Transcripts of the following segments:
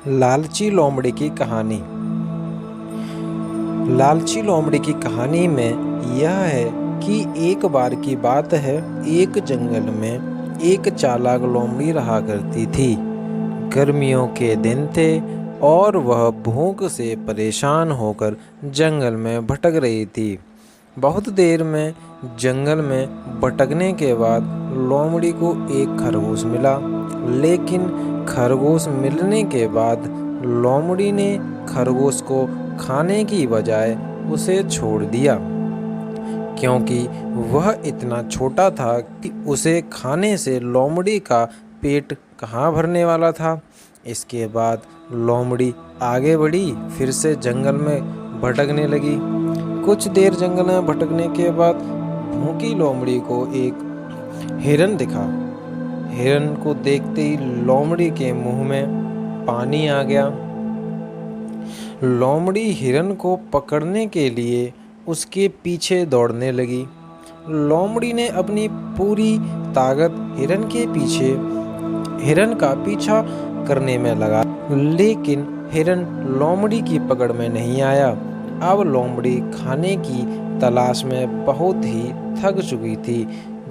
लालची लोमड़ी की कहानी। लालची लोमड़ी की कहानी में यह है कि एक बार की बात है, एक जंगल में एक चालाक लोमड़ी रहा करती थी। गर्मियों के दिन थे और वह भूख से परेशान होकर जंगल में भटक रही थी। बहुत देर में जंगल में भटकने के बाद लोमड़ी को एक खरगोश मिला, लेकिन खरगोश मिलने के बाद लोमड़ी ने खरगोश को खाने की बजाय उसे छोड़ दिया, क्योंकि वह इतना छोटा था कि उसे खाने से लोमड़ी का पेट कहाँ भरने वाला था। इसके बाद लोमड़ी आगे बढ़ी, फिर से जंगल में भटकने लगी। कुछ देर जंगल में भटकने के बाद भूखी लोमड़ी को एक हिरन दिखा। हिरन को देखते ही लोमड़ी के मुंह में पानी आ गया। लोमड़ी हिरन को पकड़ने के लिए उसके पीछे दौड़ने लगी। लोमड़ी ने अपनी पूरी ताकत हिरन का पीछा करने में लगा, लेकिन हिरन लोमड़ी की पकड़ में नहीं आया। अब लोमड़ी खाने की तलाश में बहुत ही थक चुकी थी।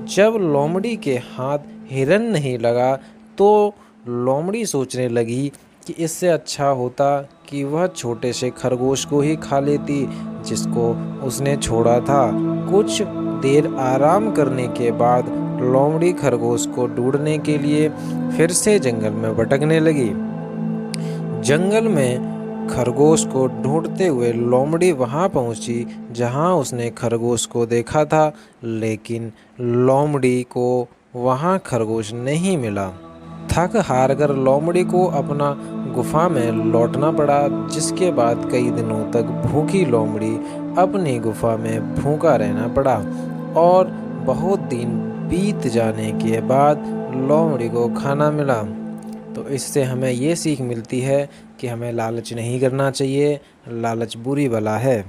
जब लोमड़ी के हाथ हिरन नहीं लगा तो लोमड़ी सोचने लगी कि इससे अच्छा होता कि वह छोटे से खरगोश को ही खा लेती जिसको उसने छोड़ा था। कुछ देर आराम करने के बाद लोमड़ी खरगोश को ढूंढने के लिए फिर से जंगल में भटकने लगी। जंगल में खरगोश को ढूंढते हुए लोमड़ी वहां पहुंची जहां उसने खरगोश को देखा था, लेकिन लोमड़ी को वहां खरगोश नहीं मिला। थक हार कर लोमड़ी को अपना गुफा में लौटना पड़ा, जिसके बाद कई दिनों तक भूखी लोमड़ी अपनी गुफा में भूखा रहना पड़ा। और बहुत दिन बीत जाने के बाद लोमड़ी को खाना मिला। तो इससे हमें ये सीख मिलती है कि हमें लालच नहीं करना चाहिए। लालच बुरी बला है।